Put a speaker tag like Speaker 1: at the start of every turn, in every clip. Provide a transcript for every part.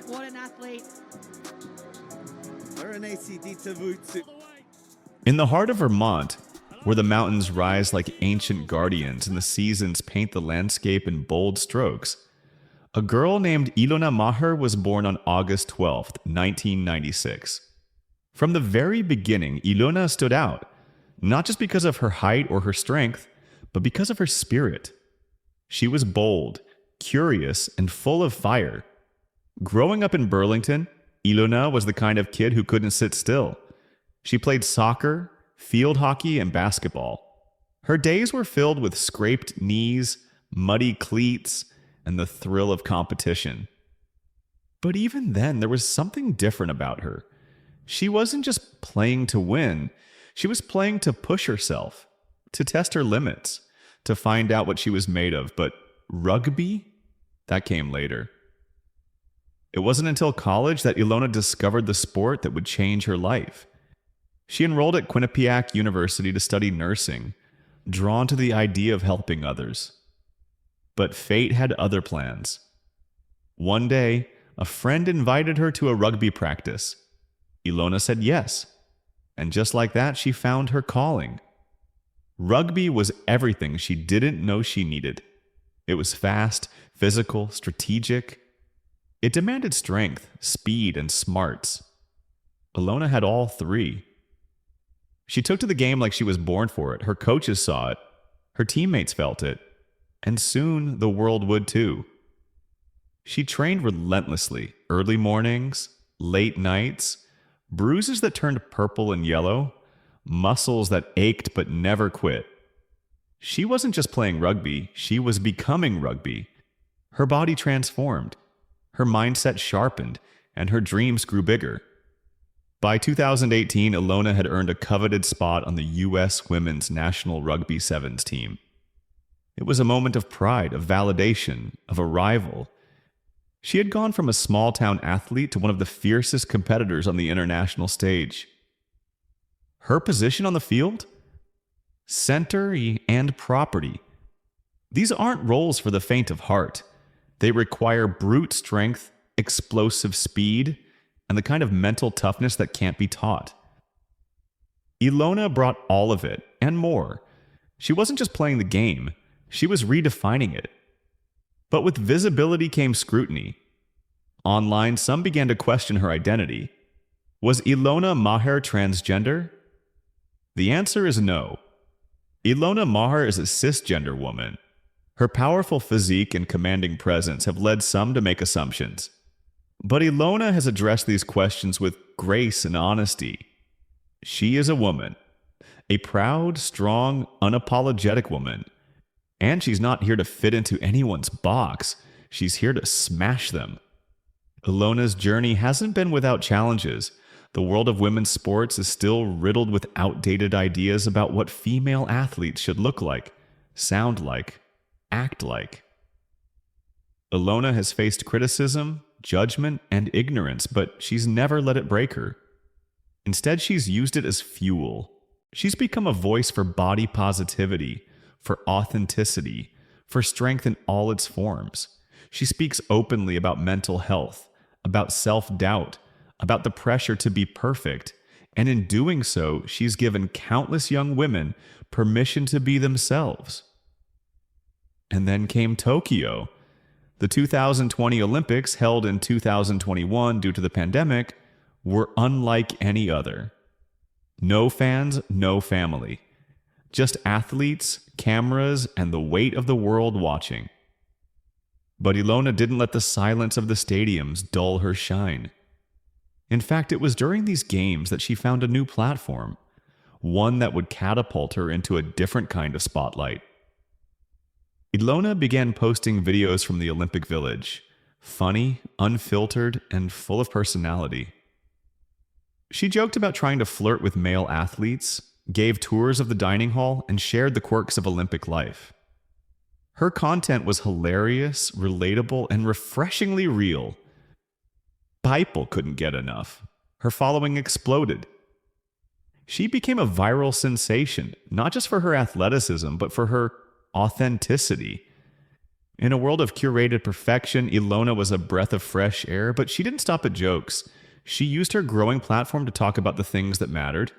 Speaker 1: What an athlete.
Speaker 2: In the heart of Vermont, where the mountains rise like ancient guardians and the seasons paint the landscape in bold strokes, a girl named Ilona Maher was born on August 12, 1996. From the very beginning, Ilona stood out, not just because of her height or her strength, but because of her spirit. She was bold, curious, and full of fire. Growing up in Burlington, Ilona was the kind of kid who couldn't sit still. She played soccer, field hockey, and basketball. Her days were filled with scraped knees, muddy cleats, and the thrill of competition. But even then, there was something different about her. She wasn't just playing to win. She was playing to push herself, to test her limits, to find out what she was made of. But rugby? That came later. It wasn't until college that Ilona discovered the sport that would change her life. She enrolled at Quinnipiac University to study nursing, drawn to the idea of helping others. But fate had other plans. One day, a friend invited her to a rugby practice. Ilona said yes, and just like that, she found her calling. Rugby was everything she didn't know she needed. It was fast, physical, strategic. It demanded strength, speed, and smarts. Ilona had all three. She took to the game like she was born for it. Her coaches saw it. Her teammates felt it. And soon the world would too. She trained relentlessly, early mornings, late nights, bruises that turned purple and yellow, muscles that ached but never quit. She wasn't just playing rugby, she was becoming rugby. Her body transformed, her mindset sharpened, and her dreams grew bigger. By 2018, Ilona had earned a coveted spot on the U.S. Women's National Rugby Sevens team. It was a moment of pride, of validation, of arrival. She had gone from a small-town athlete to one of the fiercest competitors on the international stage. Her position on the field? Center and property. These aren't roles for the faint of heart. They require brute strength, explosive speed, and the kind of mental toughness that can't be taught. Ilona brought all of it, and more. She wasn't just playing the game, she was redefining it. But with visibility came scrutiny. Online, some began to question her identity. Was Ilona Maher transgender? The answer is no. Ilona Maher is a cisgender woman. Her powerful physique and commanding presence have led some to make assumptions. But Ilona has addressed these questions with grace and honesty. She is a woman, a proud, strong, unapologetic woman. And she's not here to fit into anyone's box. She's here to smash them. Ilona's journey hasn't been without challenges. The world of women's sports is still riddled with outdated ideas about what female athletes should look like, sound like, act like. Ilona has faced criticism, judgment, and ignorance, but she's never let it break her. Instead, she's used it as fuel. She's become a voice for body positivity, for authenticity, for strength in all its forms. She speaks openly about mental health, about self-doubt, about the pressure to be perfect, and in doing so, she's given countless young women permission to be themselves. And then came Tokyo. The 2020 Olympics, held in 2021 due to the pandemic, were unlike any other. No fans, no family. Just athletes, cameras, and the weight of the world watching. But Ilona didn't let the silence of the stadiums dull her shine. In fact, it was during these games that she found a new platform, one that would catapult her into a different kind of spotlight. Ilona began posting videos from the Olympic Village, funny, unfiltered, and full of personality. She joked about trying to flirt with male athletes, gave tours of the dining hall, and shared the quirks of Olympic life. Her content was hilarious, relatable, and refreshingly real. People couldn't get enough. Her following exploded. She became a viral sensation, not just for her athleticism, but for her authenticity. In a world of curated perfection, Ilona was a breath of fresh air, but she didn't stop at jokes. She used her growing platform to talk about the things that mattered.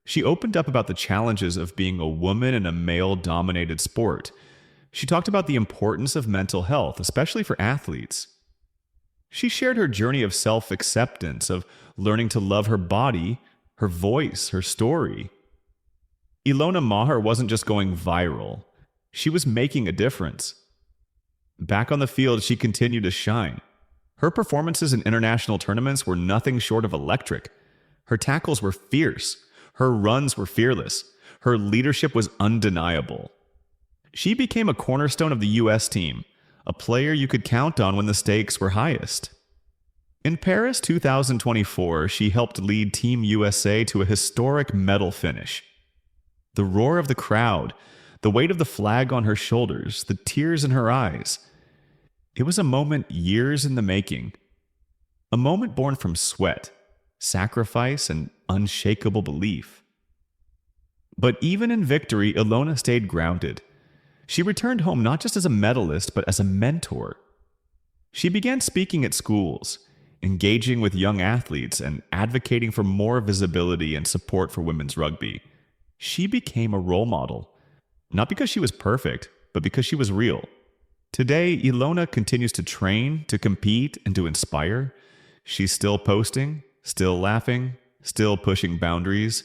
Speaker 2: She opened up about the challenges of being a woman in a male-dominated sport. She talked about the importance of mental health, especially for athletes. She shared her journey of self-acceptance, of learning to love her body, her voice, her story. Ilona Maher wasn't just going viral. She was making a difference. Back on the field, she continued to shine. Her performances in international tournaments were nothing short of electric. Her tackles were fierce. Her runs were fearless. Her leadership was undeniable. She became a cornerstone of the U.S. team, a player you could count on when the stakes were highest. In Paris 2024, she helped lead Team USA to a historic medal finish. The roar of the crowd, the weight of the flag on her shoulders, the tears in her eyes. It was a moment years in the making. A moment born from sweat, sacrifice, and unshakable belief. But even in victory, Ilona stayed grounded. She returned home not just as a medalist, but as a mentor. She began speaking at schools, engaging with young athletes, and advocating for more visibility and support for women's rugby. She became a role model, not because she was perfect, but because she was real. Today, Ilona continues to train, to compete, and to inspire. She's still posting, still laughing, still pushing boundaries.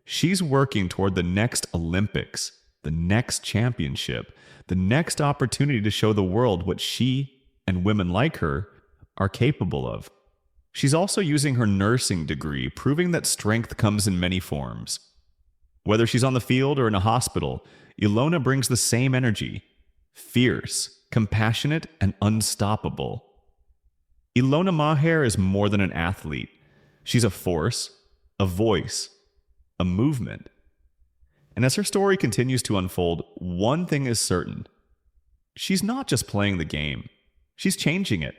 Speaker 2: She's working toward the next Olympics, the next championship, the next opportunity to show the world what she and women like her are capable of. She's also using her nursing degree, proving that strength comes in many forms. Whether she's on the field or in a hospital, Ilona brings the same energy, fierce, compassionate, and unstoppable. Ilona Maher is more than an athlete. She's a force, a voice, a movement. And as her story continues to unfold, one thing is certain. She's not just playing the game. She's changing it.